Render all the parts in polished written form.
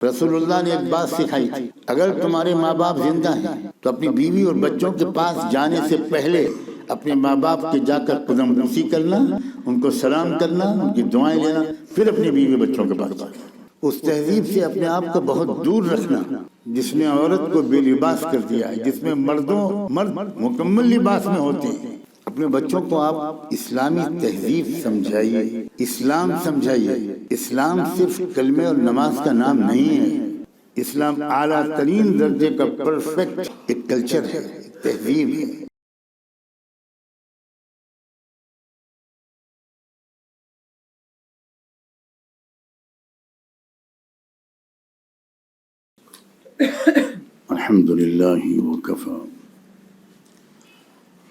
رسول اللہ نے ایک بات سکھائی تھی، اگر تمہارے ماں باپ زندہ ہیں تو اپنی بیوی اور بچوں کے پاس جانے سے پہلے اپنے ماں باپ کے جا کر قدم بوسی کرنا، ان کو سلام کرنا، ان کی دعائیں لینا، پھر اپنی بیوی بچوں کے پاس جانا۔ اس تہذیب سے اپنے آپ کو بہت دور رکھنا جس نے عورت کو بے لباس کر دیا ہے، جس میں مرد مکمل لباس میں ہوتے ہیں۔ اپنے بچوں کو آپ اسلامی تہذیب سمجھائیے، اسلام سمجھائیے۔ اسلام صرف کلمے اور نماز کا نام نہیں ہے، اسلام اعلیٰ ترین درجے کا پرفیکٹ ایک کلچر ہے، ایک تہذیب ہے۔ الحمد للہ وکفی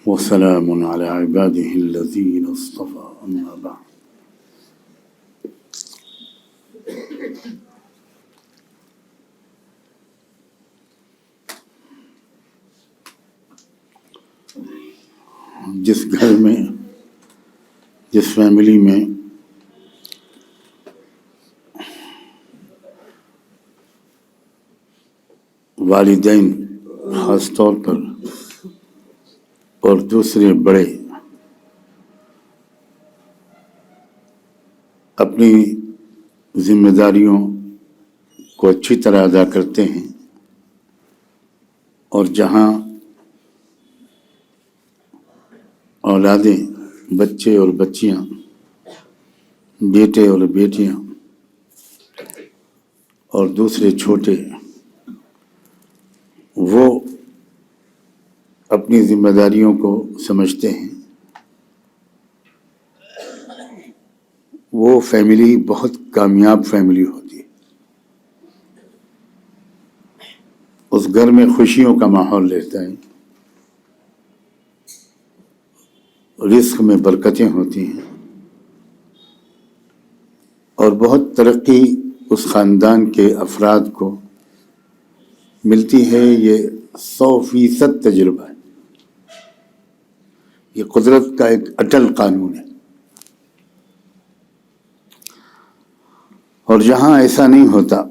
وسلام علی عبادہ الذین اصطفی، اما بعد۔ جس گھر میں، جس فیملی میں والدین خاص طور پر اور دوسرے بڑے اپنی ذمہ داریوں کو اچھی طرح ادا کرتے ہیں، اور جہاں اولادیں، بچے اور بچیاں، بیٹے اور بیٹیاں اور دوسرے چھوٹے، وہ اپنی ذمہ داریوں کو سمجھتے ہیں، وہ فیملی بہت کامیاب فیملی ہوتی ہے۔ اس گھر میں خوشیوں کا ماحول رہتا ہے، رزق میں برکتیں ہوتی ہیں، اور بہت ترقی اس خاندان کے افراد کو ملتی ہے۔ یہ 100% تجربہ ہے، یہ قدرت کا ایک اٹل قانون ہے۔ اور جہاں ایسا نہیں ہوتا،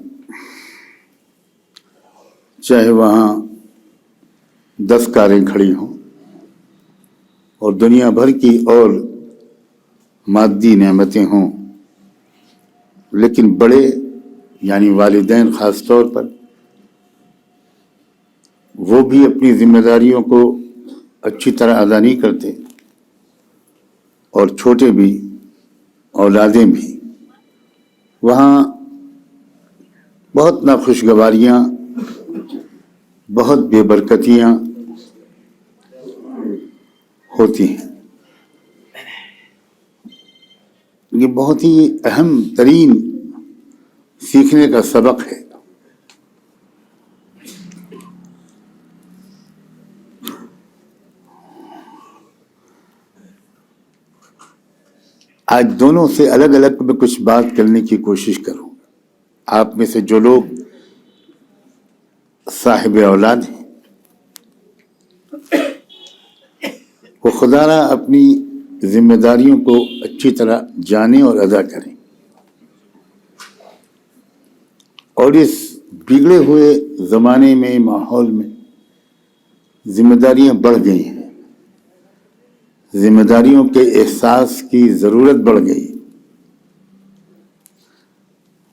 چاہے وہاں 10 کاریں کھڑی ہوں اور دنیا بھر کی اور مادی نعمتیں ہوں، لیکن بڑے یعنی والدین خاص طور پر، وہ بھی اپنی ذمہ داریوں کو اچھی طرح ادا نہیں کرتے، اور چھوٹے بھی، اولادیں بھی، وہاں بہت ناخوشگواریاں، بہت بے برکتیاں ہوتی ہیں۔ یہ بہت ہی اہم ترین سیکھنے کا سبق ہے۔ آج دونوں سے الگ الگ میں کچھ بات کرنے کی کوشش کروں۔ آپ میں سے جو لوگ صاحب اولاد ہیں، وہ خدا را اپنی ذمہ داریوں کو اچھی طرح جانیں اور ادا کریں۔ اور اس بگڑے ہوئے زمانے میں، ماحول میں، ذمہ داریاں بڑھ گئی ہیں، ذمہ داریوں کے احساس کی ضرورت بڑھ گئی۔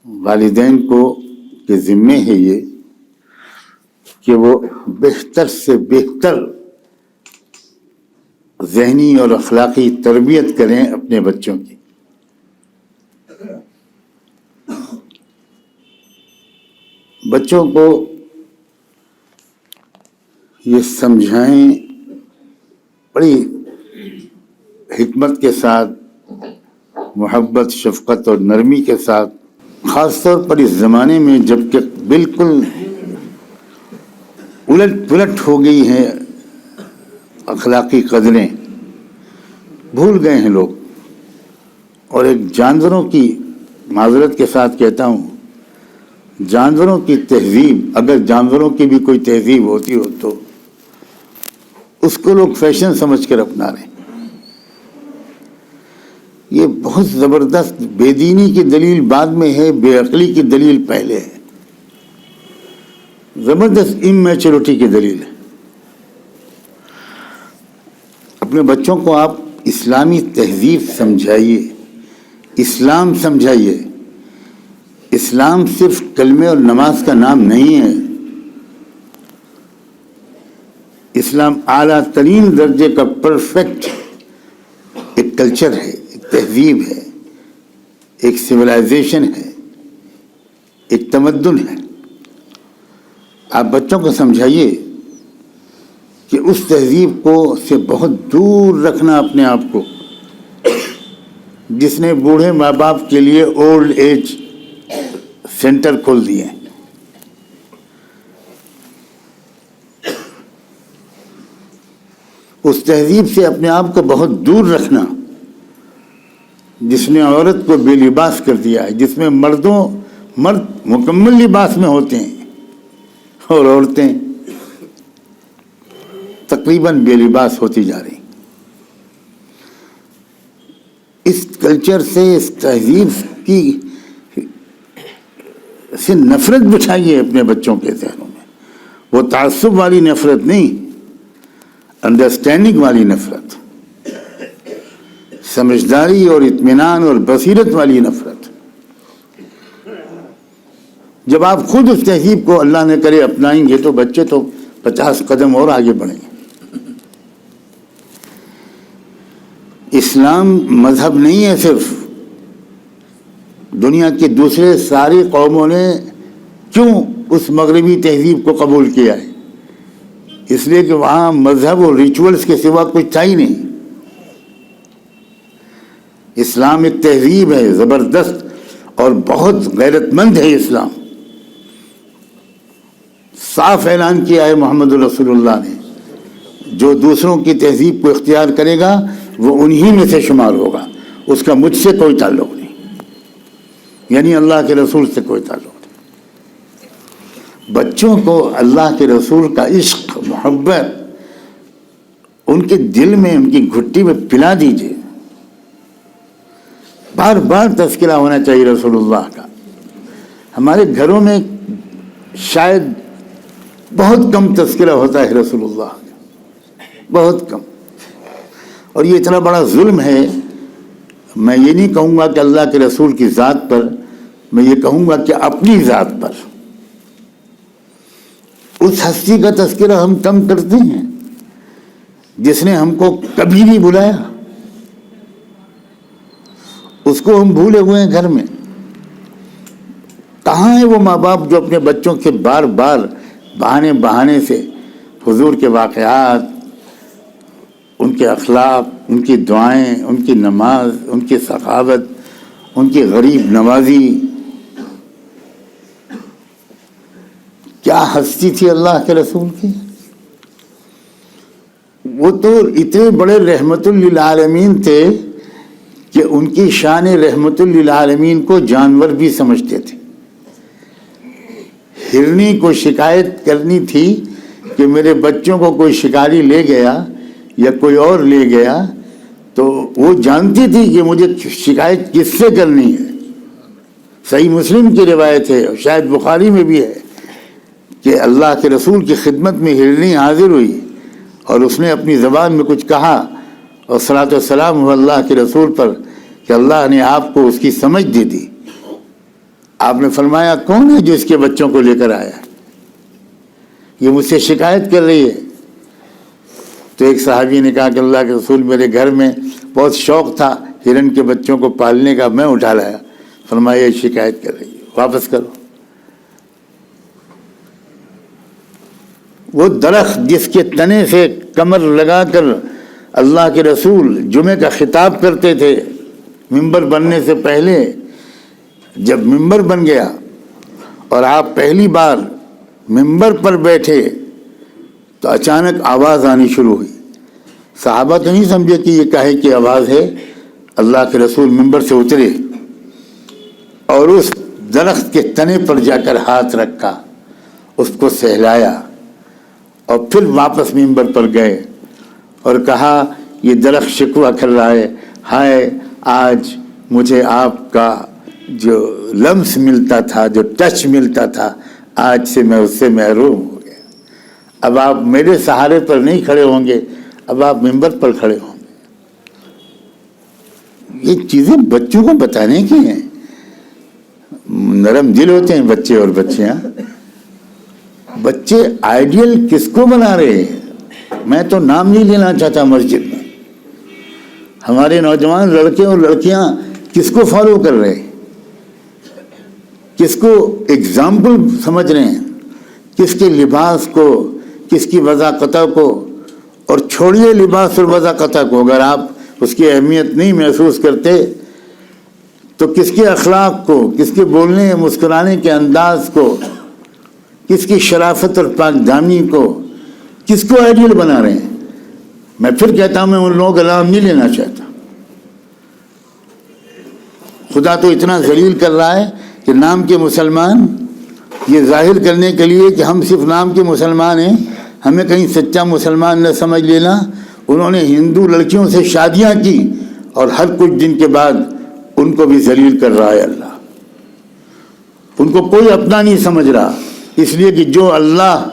والدین کو کے ذمے ہے یہ کہ وہ بہتر سے بہتر ذہنی اور اخلاقی تربیت کریں اپنے بچوں کی۔ بچوں کو یہ سمجھائیں بڑی حکمت کے ساتھ، محبت، شفقت اور نرمی کے ساتھ، خاص طور پر اس زمانے میں جب کہ بالکل الٹ پلٹ ہو گئی ہیں اخلاقی قدریں، بھول گئے ہیں لوگ۔ اور ایک جانوروں کی، معذرت کے ساتھ کہتا ہوں، جانوروں کی تہذیب، اگر جانوروں کی بھی کوئی تہذیب ہوتی ہو تو اس کو لوگ فیشن سمجھ کر اپنا رہے ہیں۔ یہ بہت زبردست بے دینی کی دلیل بعد میں ہے، بے عقلی کی دلیل پہلے ہے۔ زبردست امیچورٹی کی دلیل ہے. اپنے بچوں کو آپ اسلامی تہذیب سمجھائیے، اسلام سمجھائیے. اسلام صرف کلمے اور نماز کا نام نہیں ہے. اسلام اعلیٰ ترین درجے کا پرفیکٹ ایک کلچر ہے، ایک تہذیب ہے، ایک سویلائزیشن ہے، ایک تمدن ہے. آپ بچوں کو سمجھائیے کہ اس تہذیب کو سے بہت دور رکھنا اپنے آپ کو، جس نے بوڑھے ماں باپ کے لیے اولڈ ایج سینٹر کھول دیے ہیں. اس تہذیب سے اپنے آپ کو بہت دور رکھنا جس نے عورت کو بے لباس کر دیا ہے، جس میں مرد مکمل لباس میں ہوتے ہیں اور عورتیں تقریباً بے لباس ہوتی جا رہی. اس کلچر سے، اس تہذیب کی سے نفرت بٹھائیے اپنے بچوں کے ذہنوں میں. وہ تعصب والی نفرت نہیں، انڈرسٹینڈنگ والی نفرت، سمجھداری اور اطمینان اور بصیرت والی نفرت. جب آپ خود اس تہذیب کو اللہ نے کرے اپنائیں گے تو بچے تو 50 قدم اور آگے بڑھیں گے. اسلام مذہب نہیں ہے صرف. دنیا کے دوسرے ساری قوموں نے کیوں اس مغربی تہذیب کو قبول کیا ہے؟ اس لیے کہ وہاں مذہب اور ریچولز کے سوا کچھ تھا ہی نہیں. اسلام ایک تہذیب ہے زبردست اور بہت غیرت مند ہے. اسلام صاف اعلان کیا ہے محمد رسول اللہ نے، جو دوسروں کی تہذیب کو اختیار کرے گا وہ انہی میں سے شمار ہوگا، اس کا مجھ سے کوئی تعلق نہیں، یعنی اللہ کے رسول سے کوئی تعلق نہیں. بچوں کو اللہ کے رسول کا عشق، محبت ان کے دل میں، ان کی گھٹی میں پلا دیجئے. بار بار تذکرہ ہونا چاہیے رسول اللہ کا. ہمارے گھروں میں شاید بہت کم تذکرہ ہوتا ہے رسول اللہ کا، بہت کم. اور یہ اتنا بڑا ظلم ہے. میں یہ نہیں کہوں گا کہ اللہ کے رسول کی ذات پر، میں یہ کہوں گا کہ اپنی ذات پر اس ہستی کا تذکرہ ہم کم کرتے ہیں جس نے ہم کو کبھی نہیں بلایا. اس کو ہم بھولے ہوئے ہیں گھر میں. کہاں ہیں وہ ماں باپ جو اپنے بچوں کے بار بار بہانے سے حضور کے واقعات، ان کے اخلاق، ان کی دعائیں، ان کی نماز، ان کی سخاوت، ان کی غریب نوازی. کیا ہستی تھی اللہ کے رسول کی. وہ تو اتنے بڑے رحمت للعالمین تھے کہ ان کی شان رحمت للعالمین کو جانور بھی سمجھتے تھے. ہرنی کو شکایت کرنی تھی کہ میرے بچوں کو کوئی شکاری لے گیا یا کوئی اور لے گیا، تو وہ جانتی تھی کہ مجھے شکایت کس سے کرنی ہے. صحیح مسلم کی روایت ہے اور شاید بخاری میں بھی ہے کہ اللہ کے رسول کی خدمت میں ہرنی حاضر ہوئی اور اس نے اپنی زبان میں کچھ کہا اور صلاۃ والسلام ہو اللہ کے رسول پر کہ اللہ نے آپ کو اس کی سمجھ دے دی. آپ نے فرمایا کون ہے جو اس کے بچوں کو لے کر آیا؟ یہ مجھ سے شکایت کر رہی ہے. تو ایک صحابی نے کہا کہ اللہ کے رسول میرے گھر میں بہت شوق تھا ہرن کے بچوں کو پالنے کا، میں اٹھا لایا. فرمایا یہ شکایت کر رہی ہے، واپس کرو. وہ درخت جس کے تنے سے کمر لگا کر اللہ کے رسول جمعے کا خطاب کرتے تھے ممبر بننے سے پہلے، جب ممبر بن گیا اور آپ پہلی بار ممبر پر بیٹھے تو اچانک آواز آنی شروع ہوئی. صحابہ تو نہیں سمجھے کہ یہ کاہے کی آواز ہے. اللہ کے رسول ممبر سے اترے اور اس درخت کے تنے پر جا کر ہاتھ رکھا، اس کو سہلایا اور پھر واپس ممبر پر گئے اور کہا یہ درخت شکوہ کر رہا ہے، ہائے آج مجھے آپ کا جو لمس ملتا تھا، جو ٹچ ملتا تھا، آج سے میں اس سے محروم ہو گیا. اب آپ میرے سہارے پر نہیں کھڑے ہوں گے, اب آپ ممبر پر کھڑے ہوں گے. یہ چیزیں بچوں کو بتانے کی ہیں. نرم دل ہوتے ہیں بچے اور بچیاں. بچے آئیڈیل کس کو بنا رہے ہیں؟ میں تو نام نہیں لینا چاہتا. مسجد میں ہمارے نوجوان لڑکے اور لڑکیاں کس کو فالو کر رہے ہیں, کس کو اگزامپل سمجھ رہے ہیں, کس کے لباس کو, کس کی وضاقتہ کو. اور چھوڑیے لباس اور وضاقتہ کو, اگر آپ اس کی اہمیت نہیں محسوس کرتے تو کس کے اخلاق کو, کس کے بولنے مسکرانے کے انداز کو, کس کی شرافت اور پاک دامنی کو, کس کو آئیڈیل بنا رہے ہیں؟ میں پھر کہتا ہوں, میں ان لوگوں کا نام نہیں لینا چاہتا. خدا تو اتنا ذلیل کر رہا ہے کہ نام کے مسلمان, یہ ظاہر کرنے کے لیے کہ ہم صرف نام کے مسلمان ہیں, ہمیں کہیں سچا مسلمان نہ سمجھ لینا. انہوں نے ہندو لڑکیوں سے شادیاں کی اور ہر کچھ دن کے بعد ان کو بھی ذلیل کر رہا ہے اللہ. ان کو کوئی اپنا نہیں سمجھ رہا, اس لیے کہ جو اللہ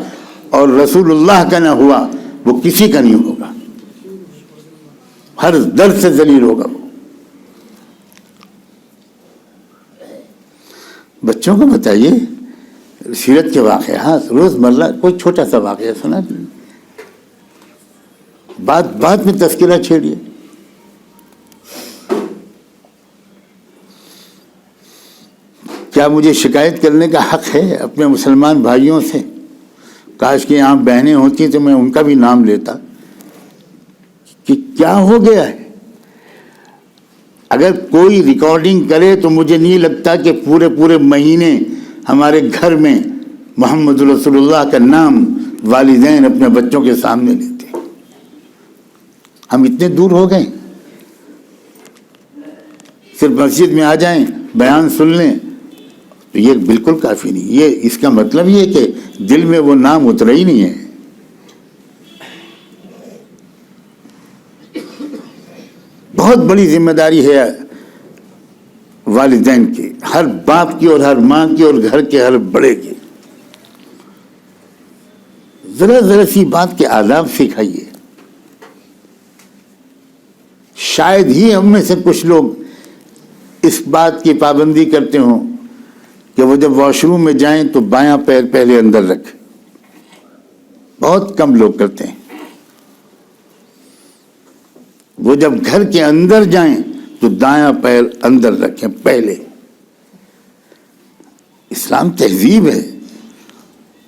اور رسول اللہ کا نہ ہوا وہ کسی کا نہیں ہوگا. ہر درد سے ذلیل ہوگا وہ. بچوں کو بتائیے سیرت کے واقعات, روز مرہ کوئی چھوٹا سا واقعہ سنا, بات میں تذکرہ چھیڑیے. کیا مجھے شکایت کرنے کا حق ہے اپنے مسلمان بھائیوں سے؟ کاش کہ یہاں بہنیں ہوتی تو میں ان کا بھی نام لیتا کہ کیا ہو گیا ہے. اگر کوئی ریکارڈنگ کرے تو مجھے نہیں لگتا کہ پورے مہینے ہمارے گھر میں محمد رسول اللہ کا نام والدین اپنے بچوں کے سامنے لیتے. ہم اتنے دور ہو گئے, صرف مسجد میں آ جائیں, بیان سن لیں تو یہ بالکل کافی نہیں. یہ اس کا مطلب یہ کہ دل میں وہ نام اترا ہی نہیں ہے. بہت بڑی ذمہ داری ہے والدین کی, ہر باپ کی اور ہر ماں کی اور گھر کے ہر بڑے کی. ذرا سی بات کے آداب سکھائیے. شاید ہی ہم میں سے کچھ لوگ اس بات کی پابندی کرتے ہوں کہ وہ جب واش روم میں جائیں تو بایاں پیر پہلے اندر رکھیں. بہت کم لوگ کرتے ہیں. وہ جب گھر کے اندر جائیں تو دایاں پیر اندر رکھیں پہلے. اسلام تہذیب ہے,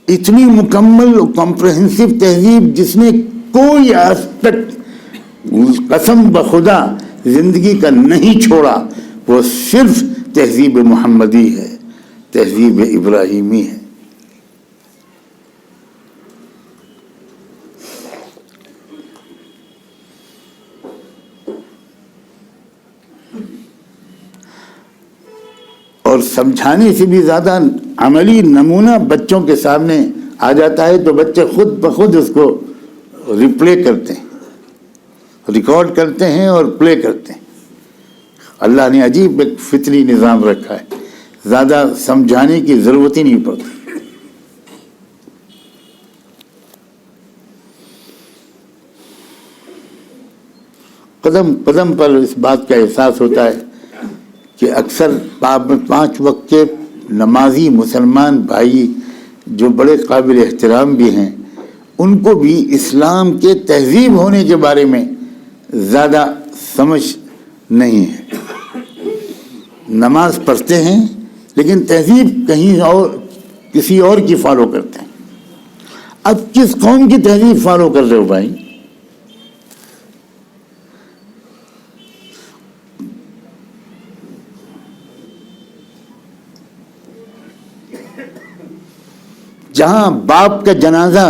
اتنی مکمل اور کمپریہنسو تہذیب جس نے کوئی آسپیکٹ قسم بخدا زندگی کا نہیں چھوڑا. وہ صرف تہذیب محمدی ہے, تہذیب ابراہیمی ہے. اور سمجھانے سے بھی زیادہ عملی نمونہ بچوں کے سامنے آ جاتا ہے تو بچے خود بخود اس کو ریپلے کرتے ہیں, ریکارڈ کرتے ہیں اور پلے کرتے ہیں. اللہ نے عجیب ایک فطری نظام رکھا ہے, زیادہ سمجھانے کی ضرورت ہی نہیں پڑتی. قدم قدم پر اس بات کا احساس ہوتا ہے کہ اکثر 5 وقت کے نمازی مسلمان بھائی جو بڑے قابل احترام بھی ہیں, ان کو بھی اسلام کے تہذیب ہونے کے بارے میں زیادہ سمجھ نہیں ہے. نماز پڑھتے ہیں لیکن تہذیب کہیں اور کسی اور کی فالو کرتے ہیں. اب کس قوم کی تہذیب فالو کر رہے ہو بھائی؟ جہاں باپ کا جنازہ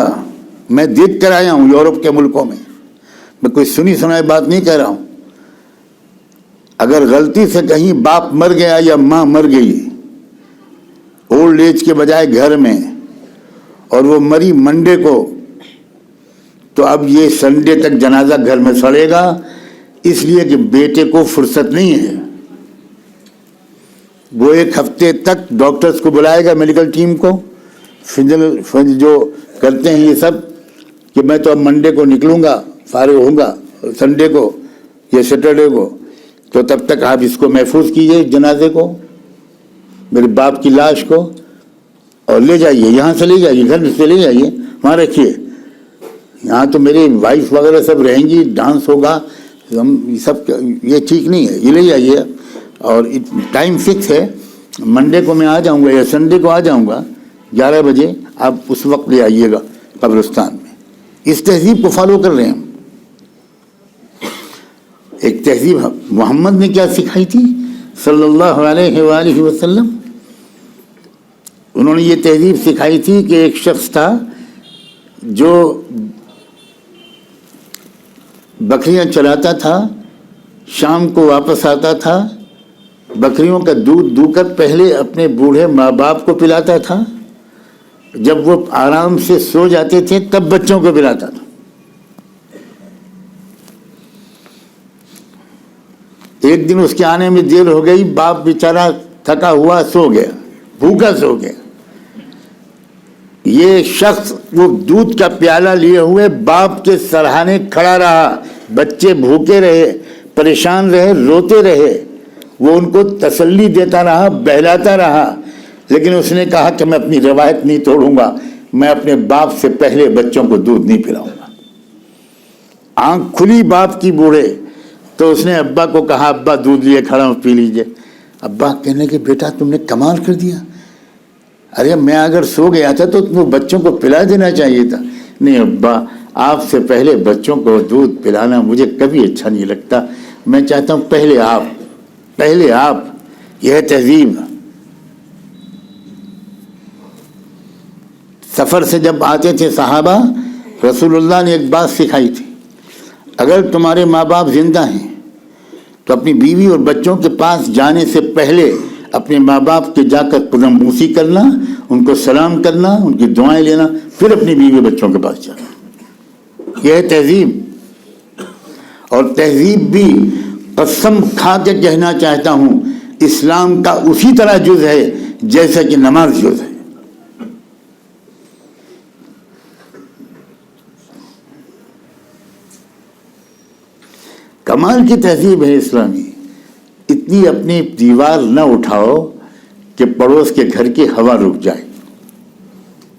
میں دیکھ کر آیا ہوں یورپ کے ملکوں میں کوئی سنی سنائی بات نہیں کہہ رہا ہوں. اگر غلطی سے کہیں باپ مر گیا یا ماں مر گئی اولڈ ایج کے بجائے گھر میں, اور وہ مری منڈے کو, تو اب یہ سنڈے تک جنازہ گھر میں سڑے گا, اس لیے کہ بیٹے کو فرصت نہیں ہے. وہ 1 ہفتے تک ڈاکٹرز کو بلائے گا, میڈیکل ٹیم کو, فضل جو کرتے ہیں یہ سب کہ میں تو اب منڈے کو نکلوں گا، فارغ ہوں گا سنڈے کو یا سیٹرڈے کو، تو تب تک آپ اس کو محفوظ کیجئے، جنازے کو، میرے باپ کی لاش کو، اور لے جائیے، یہاں سے لے جائیے، گھر سے لے جائیے، وہاں رکھیے، یہاں تو میری وائف وغیرہ سب رہیں گی، ڈانس ہوگا، یہ سب یہ ٹھیک نہیں ہے، یہ لے جائیے، اور ٹائم فکس ہے، منڈے کو میں آ جاؤں گا یا سنڈے کو آ جاؤں گا 11 بجے، آپ اس وقت لے آئیے گا قبرستان میں۔ اس تہذیب کو فالو کر رہے ہیں ہم۔ ایک تہذیب محمد نے کیا سکھائی تھی صلی اللہ علیہ وآلہ وسلم، انہوں نے یہ تہذیب سکھائی تھی کہ ایک شخص تھا جو بکریاں چلاتا تھا، شام کو واپس آتا تھا، بکریوں کا دودھ دو کر پہلے اپنے بوڑھے ماں باپ کو پلاتا تھا، جب وہ آرام سے سو جاتے تھے تب بچوں کو پلاتا تھا۔ ایک دن اس کے آنے میں دیر ہو گئی، باپ بیچارہ تھکا ہوا سو گیا، بھوکا سو گیا، یہ شخص وہ دودھ کا پیالہ لیے ہوئے باپ کے سرہانے کھڑا رہا، بچے بھوکے رہے، پریشان رہے، روتے رہے، وہ ان کو تسلی دیتا رہا، بہلاتا رہا، لیکن اس نے کہا کہ میں اپنی روایت نہیں توڑوں گا، میں اپنے باپ سے پہلے بچوں کو دودھ نہیں پلاؤں گا۔ آنکھ کھلی باپ کی بوڑھے، تو اس نے ابا کو کہا ابا دودھ لیے کھڑا ہوں، پی لیجئے۔ ابا کہنے کہ بیٹا تم نے کمال کر دیا، ارے میں اگر سو گیا تھا تو تم بچوں کو پلا دینا چاہیے تھا۔ نہیں ابا، آپ سے پہلے بچوں کو دودھ پلانا مجھے کبھی اچھا نہیں لگتا، میں چاہتا ہوں پہلے آپ۔ یہ ہے تہذیب۔ سفر سے جب آتے تھے صحابہ، رسول اللہ نے ایک بات سکھائی تھی، اگر تمہارے ماں باپ زندہ ہیں تو اپنی بیوی اور بچوں کے پاس جانے سے پہلے اپنے ماں باپ کے جا کر قدم بوسی کرنا، ان کو سلام کرنا، ان کی دعائیں لینا، پھر اپنی بیوی بچوں کے پاس جانا۔ یہ ہے تہذیب۔ اور تہذیب بھی قسم کھا کے کہنا چاہتا ہوں اسلام کا اسی طرح جز ہے جیسا کہ نماز جز ہے۔ کمال کی تہذیب ہے اسلامی۔ اتنی اپنی دیوار نہ اٹھاؤ کہ پڑوس کے گھر کی ہوا رک جائے،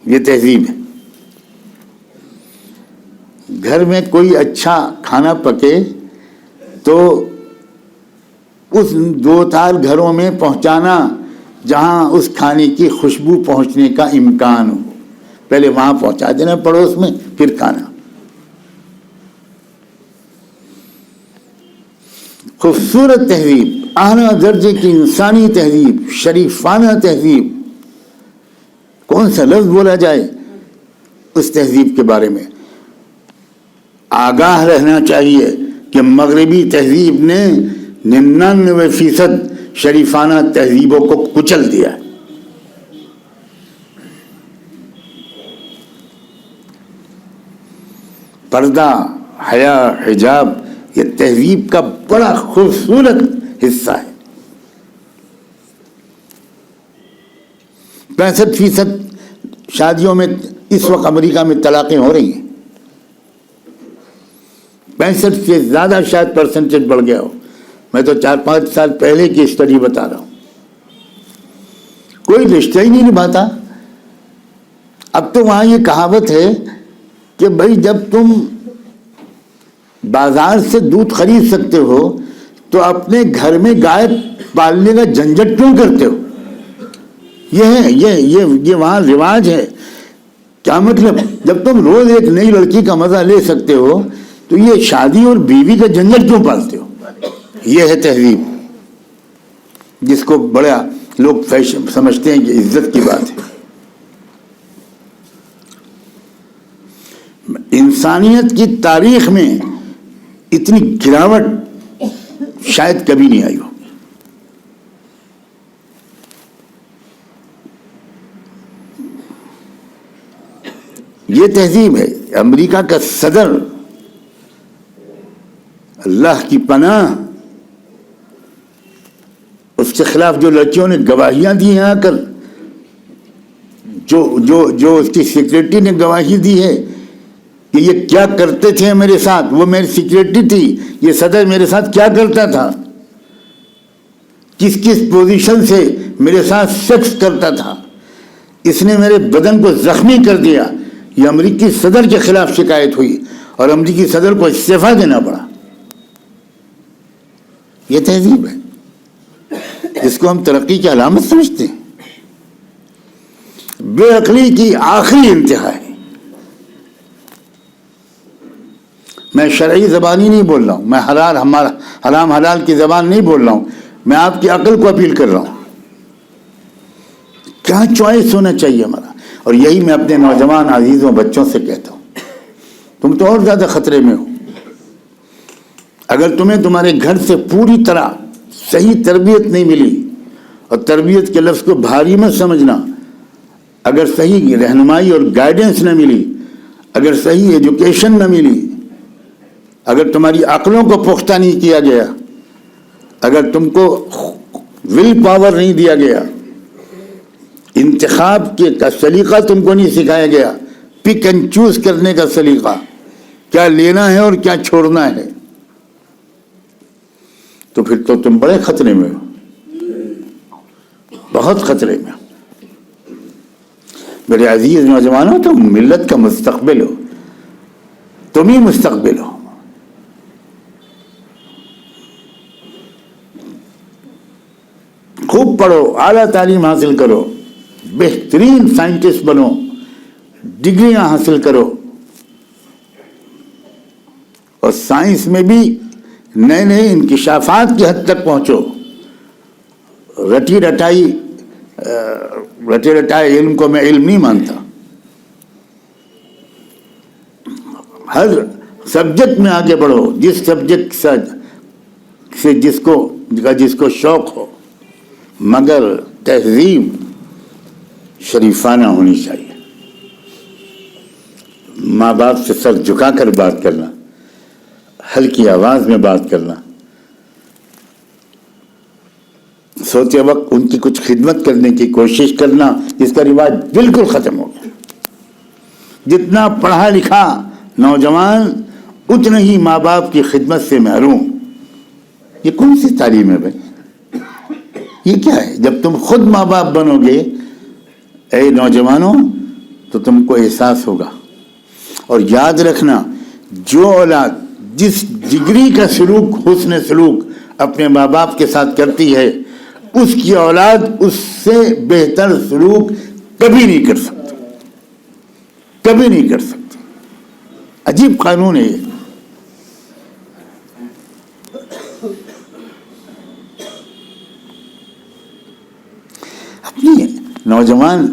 یہ تہذیب ہے۔ گھر میں کوئی اچھا کھانا پکے تو اس 2-4 گھروں میں پہنچانا جہاں اس کھانے کی خوشبو پہنچنے کا امکان ہو، پہلے وہاں پہنچا دینا پڑوس میں، پھر کھانا۔ خوبصورت تہذیب، اعلیٰ درجے کی انسانی تہذیب، شریفانہ تہذیب، کون سا لفظ بولا جائے اس تہذیب کے بارے میں۔ آگاہ رہنا چاہیے کہ مغربی تہذیب نے 99% شریفانہ تہذیبوں کو کچل دیا۔ پردہ، حیا، حجاب یہ تہذیب کا بڑا خوبصورت حصہ ہے۔ 65% شادیوں میں اس وقت امریکہ میں طلاقیں ہو رہی ہیں، 65 سے زیادہ شاید پرسنٹیج بڑھ گیا ہو، میں تو 4-5 سال پہلے کی اسٹڈی بتا رہا ہوں۔ کوئی رشتہ ہی نہیں نبھاتا۔ اب تو وہاں یہ کہاوت ہے کہ بھائی جب تم بازار سے دودھ خرید سکتے ہو تو اپنے گھر میں گائے پالنے کا جھنجٹ کیوں کرتے ہو؟ یہ وہاں رواج ہے۔ کیا مطلب؟ جب تم روز ایک نئی لڑکی کا مزہ لے سکتے ہو تو یہ شادی اور بیوی کا جھنجٹ کیوں پالتے ہو؟ یہ ہے تہذیب، جس کو بڑا لوگ فیشن سمجھتے ہیں کہ عزت کی بات ہے۔ انسانیت کی تاریخ میں اتنی گراوٹ شاید کبھی نہیں آئی ہو۔ یہ تہذیب ہے۔ امریکہ کا صدر، اللہ کی پناہ، اس کے خلاف جو لڑکیوں نے گواہیاں دی ہیں آ کر، جو اس کی سیکریٹری نے گواہی دی ہے کہ یہ کیا کرتے تھے میرے ساتھ، وہ میری سیکریٹری تھی، یہ صدر میرے ساتھ کیا کرتا تھا، کس کس پوزیشن سے میرے ساتھ سیکس کرتا تھا، اس نے میرے بدن کو زخمی کر دیا. یہ امریکی صدر کے خلاف شکایت ہوئی اور امریکی صدر کو استعفیٰ دینا پڑا. یہ تہذیب ہے جس کو ہم ترقی کی علامت سمجھتے ہیں. بے عقلی کی آخری انتہا ہے. میں شرعی زبانی نہیں بول رہا ہوں، میں حرام حلال کی زبان نہیں بول رہا ہوں، میں آپ کی عقل کو اپیل کر رہا ہوں. کیا چوائس ہونا چاہیے ہمارا. اور یہی میں اپنے نوجوان عزیزوں بچوں سے کہتا ہوں، تم تو اور زیادہ خطرے میں ہو. اگر تمہیں تمہارے گھر سے پوری طرح صحیح تربیت نہیں ملی، اور تربیت کے لفظ کو بھاری مت سمجھنا، اگر صحیح رہنمائی اور گائیڈنس نہ ملی، اگر صحیح ایجوکیشن نہ ملی، اگر تمہاری عقلوں کو پختہ نہیں کیا گیا، اگر تم کو ول پاور نہیں دیا گیا، انتخاب کا سلیقہ تم کو نہیں سکھایا گیا، پک اینڈ چوز کرنے کا سلیقہ، کیا لینا ہے اور کیا چھوڑنا ہے، تو پھر تو تم بڑے خطرے میں ہو، بہت خطرے میں. میرے عزیز نوجوانوں، تم ملت کا مستقبل ہو، تم ہی مستقبل ہو. خوب پڑھو، اعلیٰ تعلیم حاصل کرو، بہترین سائنٹسٹ بنو، ڈگریاں حاصل کرو، اور سائنس میں بھی نئے نئے انکشافات کی حد تک پہنچو. رٹی رٹائے علم کو میں علم نہیں مانتا. ہر سبجیکٹ میں آگے بڑھو، جس سبجیکٹ سے جس کو شوق ہو، مگر تہذیب شریفانہ ہونی چاہیے. ماں باپ سے سر جھکا کر بات کرنا، ہلکی آواز میں بات کرنا، سوتے وقت ان کی کچھ خدمت کرنے کی کوشش کرنا، جس کا رواج بالکل ختم ہو گیا. جتنا پڑھا لکھا نوجوان اتنا ہی ماں باپ کی خدمت سے محروم. یہ کون سی تعلیم ہے بھائی؟ یہ کیا ہے؟ جب تم خود ماں باپ بنو گے اے نوجوانوں تو تم کو احساس ہوگا. اور یاد رکھنا، جو اولاد جس ڈگری کا سلوک، حسن سلوک اپنے ماں باپ کے ساتھ کرتی ہے، اس کی اولاد اس سے بہتر سلوک کبھی نہیں کر سکتی، کبھی نہیں کر سکتی. عجیب قانون ہے یہ. اپنی نوجوان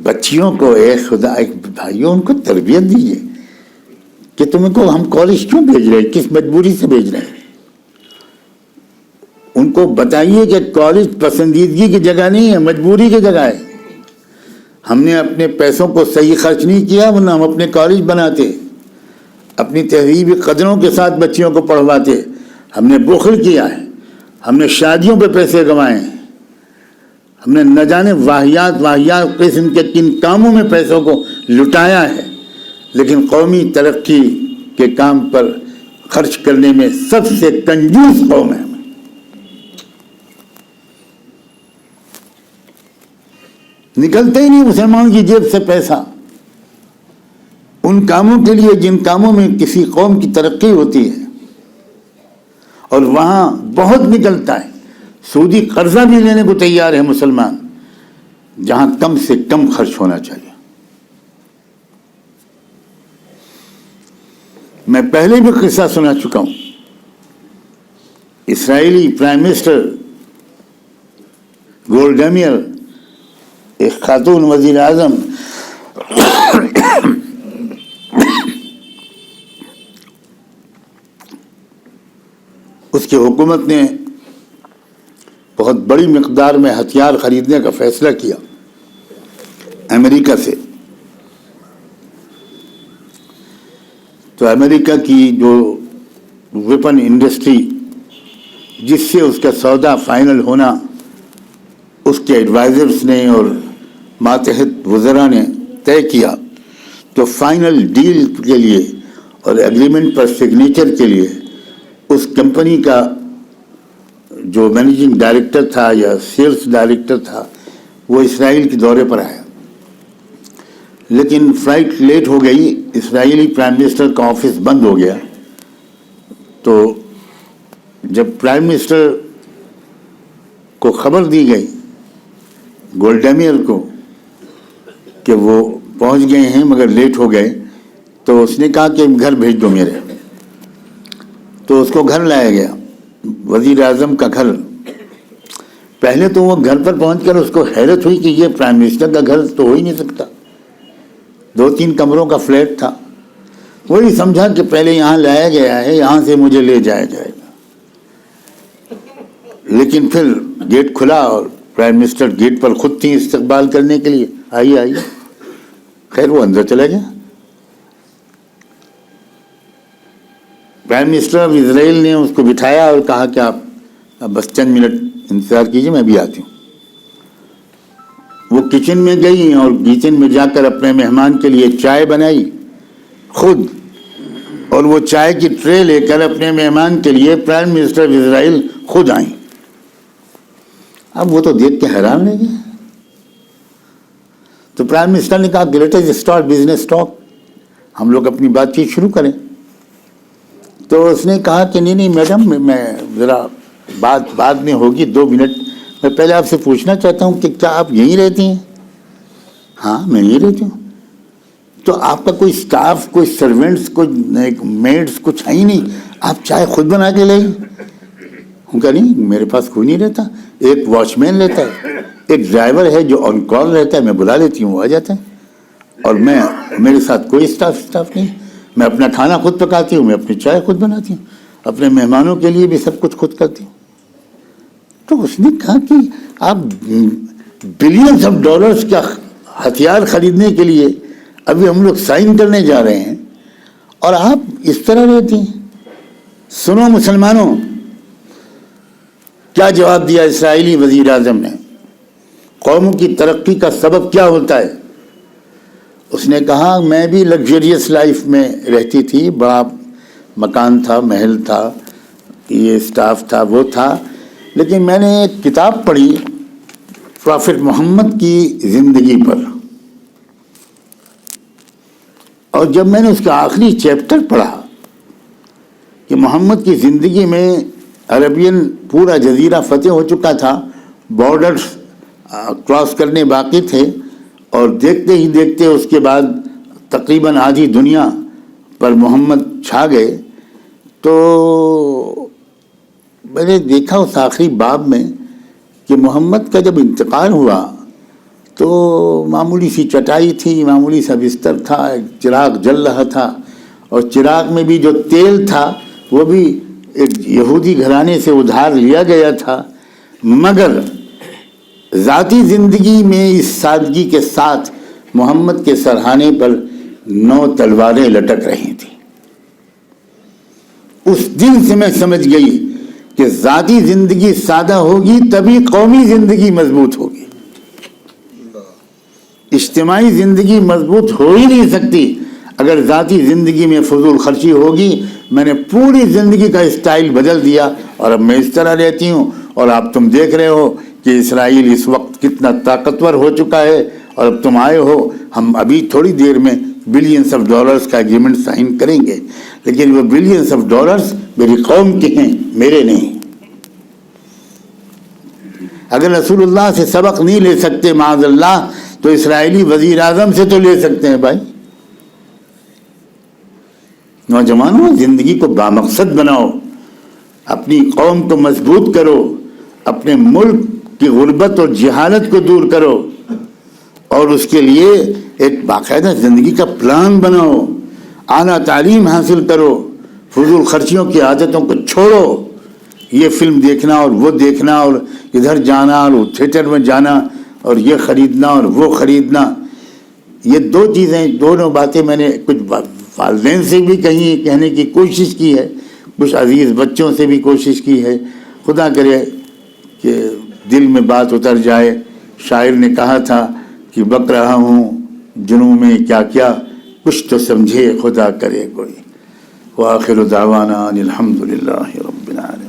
بچیوں کو ایک بھائیوں ان کو تربیت دیجیے کہ تمہیں کو ہم کالج کیوں بھیج رہے ہیں، کس مجبوری سے بھیج رہے ہیں. ان کو بتائیے کہ کالج پسندیدگی کی جگہ نہیں ہے، مجبوری کی جگہ ہے. ہم نے اپنے پیسوں کو صحیح خرچ نہیں کیا، ورنہ ہم اپنے کالج بناتے، اپنی تہذیبی قدروں کے ساتھ بچیوں کو پڑھواتے. ہم نے بخل کیا ہے، ہم نے شادیوں پہ پیسے گنوائے ہیں، ہم نے نہ جانے واہیات قسم کے کن کاموں میں پیسوں کو لٹایا ہے. لیکن قومی ترقی کے کام پر خرچ کرنے میں سب سے کنجوس قوم ہے. نکلتے ہی نہیں مسلمان کی جیب سے پیسہ ان کاموں کے لیے جن کاموں میں کسی قوم کی ترقی ہوتی ہے، اور وہاں بہت نکلتا ہے. سودی قرضہ بھی لینے کو تیار ہے مسلمان، جہاں کم سے کم خرچ ہونا چاہیے. میں پہلے بھی قصہ سنا چکا ہوں. اسرائیلی پرائم منسٹر گولڈا میئر، ایک خاتون وزیر اعظم، اس کی حکومت نے بہت بڑی مقدار میں ہتھیار خریدنے کا فیصلہ کیا امریکہ سے. تو امریکہ کی جو ویپن انڈسٹری جس سے اس کا سودا فائنل ہونا، اس کے ایڈوائزرز نے اور ماتحت وزراء نے طے کیا تو فائنل ڈیل کے لیے اور ایگریمنٹ پر سگنیچر کے لیے اس کمپنی کا جو مینیجنگ ڈائریکٹر تھا یا سیلز ڈائریکٹر تھا وہ اسرائیل کے دورے پر آیا، لیکن فلائٹ لیٹ ہو گئی، اسرائیلی پرائم منسٹر کا آفس بند ہو گیا۔ تو جب پرائم منسٹر کو خبر دی گئی گولڈا میئر کو کہ وہ پہنچ گئے ہیں مگر لیٹ ہو گئے، تو اس نے کہا کہ گھر بھیج دو میرے، تو اس کو گھر لایا گیا، وزیر اعظم کا گھر۔ پہلے تو وہ گھر پر پہنچ کر اس کو حیرت ہوئی کہ یہ پرائم منسٹر کا گھر تو ہو ہی نہیں سکتا، 2-3 کمروں کا فلیٹ تھا۔ وہی سمجھا کہ پہلے یہاں لایا گیا ہے، یہاں سے مجھے لے جایا جائے گا، لیکن پھر گیٹ کھلا اور پرائم منسٹر گیٹ پر خود تھی استقبال کرنے کے لیے، آئیے آئیے۔ خیر وہ اندر چلا گیا۔ پرائم منسٹر آف اسرائیل نے اس کو بٹھایا اور کہا کہ آپ بس چند منٹ انتظار کیجیے، میں بھی آتی ہوں۔ وہ کچن میں گئی اور کچن میں جا کر اپنے مہمان کے لیے چائے بنائی خود، اور وہ چائے کی ٹرے لے کر اپنے مہمان کے لیے پرائم منسٹر آف اسرائیل خود آئیں۔ اب وہ تو دیکھ کے حیران رہ گئے۔ تو پرائم منسٹر نے کہا کہ let us start business talk, ہم لوگ اپنی بات چیت شروع کریں۔ تو اس نے کہا کہ نہیں میڈم، میں ذرا بات بعد میں ہوگی، 2 منٹ میں پہلے آپ سے پوچھنا چاہتا ہوں کہ کیا آپ یہیں رہتی ہیں؟ ہاں میں یہیں رہتی ہوں۔ تو آپ کا کوئی سٹاف، کوئی سرونٹس، کوئی میڈس کچھ ہے ہی نہیں، آپ چائے خود بنا کے لیں؟ ہوں کہا نہیں میرے پاس کوئی نہیں رہتا، ایک واچ مین رہتا ہے، ایک ڈرائیور ہے جو آن کال رہتا ہے، میں بلا لیتی ہوں وہ آ جاتا ہے، اور میرے ساتھ کوئی اسٹاف نہیں، میں اپنا کھانا خود پکاتی ہوں، میں اپنی چائے خود بناتی ہوں، اپنے مہمانوں کے لیے بھی سب کچھ خود کرتی ہوں۔ تو اس نے کہا کہ آپ بلینز آف ڈالرز کا ہتھیار خریدنے کے لیے ابھی ہم لوگ سائن کرنے جا رہے ہیں اور آپ اس طرح رہتی ہیں۔ سنو مسلمانوں، کیا جواب دیا اسرائیلی وزیر اعظم نے؟ قوموں کی ترقی کا سبب کیا ہوتا ہے؟ اس نے کہا میں بھی لگژریس لائف میں رہتی تھی، بڑا مکان تھا، محل تھا، یہ اسٹاف تھا، وہ تھا، لیکن میں نے ایک کتاب پڑھی پرافٹ محمد کی زندگی پر، اور جب میں نے اس کا آخری چیپٹر پڑھا کہ محمد کی زندگی میں عربین پورا جزیرہ فتح ہو چکا تھا، بارڈرز کراس کرنے باقی تھے، اور دیکھتے ہی دیکھتے اس کے بعد تقریباً آدھی دنیا پر محمد چھا گئے، تو میں نے دیکھا اس آخری باب میں کہ محمد کا جب انتقال ہوا تو معمولی سی چٹائی تھی، معمولی سا بستر تھا، ایک چراغ جل رہا تھا، اور چراغ میں بھی جو تیل تھا وہ بھی ایک یہودی گھرانے سے ادھار لیا گیا تھا، مگر ذاتی زندگی میں اس سادگی کے ساتھ محمد کے سرہانے پر 9 تلواریں لٹک رہی تھیں۔ اس دن سے میں سمجھ گئی کہ ذاتی زندگی سادہ ہوگی تبھی قومی زندگی مضبوط ہوگی، اجتماعی زندگی مضبوط ہو ہی نہیں سکتی اگر ذاتی زندگی میں فضول خرچی ہوگی۔ میں نے پوری زندگی کا اسٹائل بدل دیا اور اب میں اس طرح رہتی ہوں، اور اب تم دیکھ رہے ہو کہ اسرائیل اس وقت کتنا طاقتور ہو چکا ہے، اور اب تم آئے ہو، ہم ابھی تھوڑی دیر میں بلینز آف ڈالرز کا ایگریمنٹ سائن کریں گے، لیکن وہ بلینز آف ڈالرز میری قوم کے ہیں، میرے نہیں۔ اگر رسول اللہ سے سبق نہیں لے سکتے معاذ اللہ تو اسرائیلی وزیر اعظم سے تو لے سکتے ہیں بھائی۔ نوجوانوں، زندگی کو بامقصد بناؤ، اپنی قوم کو مضبوط کرو، اپنے ملک کی غربت اور جہالت کو دور کرو، اور اس کے لیے ایک باقاعدہ زندگی کا پلان بناؤ، اعلیٰ تعلیم حاصل کرو، فضول خرچیوں کی عادتوں کو چھوڑو، یہ فلم دیکھنا اور وہ دیکھنا اور ادھر جانا اور تھیٹر میں جانا اور یہ خریدنا اور وہ خریدنا، یہ 2 چیزیں، دونوں باتیں میں نے کچھ والدین سے بھی کہنے کی کوشش کی ہے، کچھ عزیز بچوں سے بھی کوشش کی ہے، خدا کرے کہ دل میں بات اتر جائے۔ شاعر نے کہا تھا کہ بک رہا ہوں جنوں میں کیا کیا، کچھ تو سمجھے خدا کرے کوئی۔ وآخر دعوانا ان الحمد للہ رب العالمین۔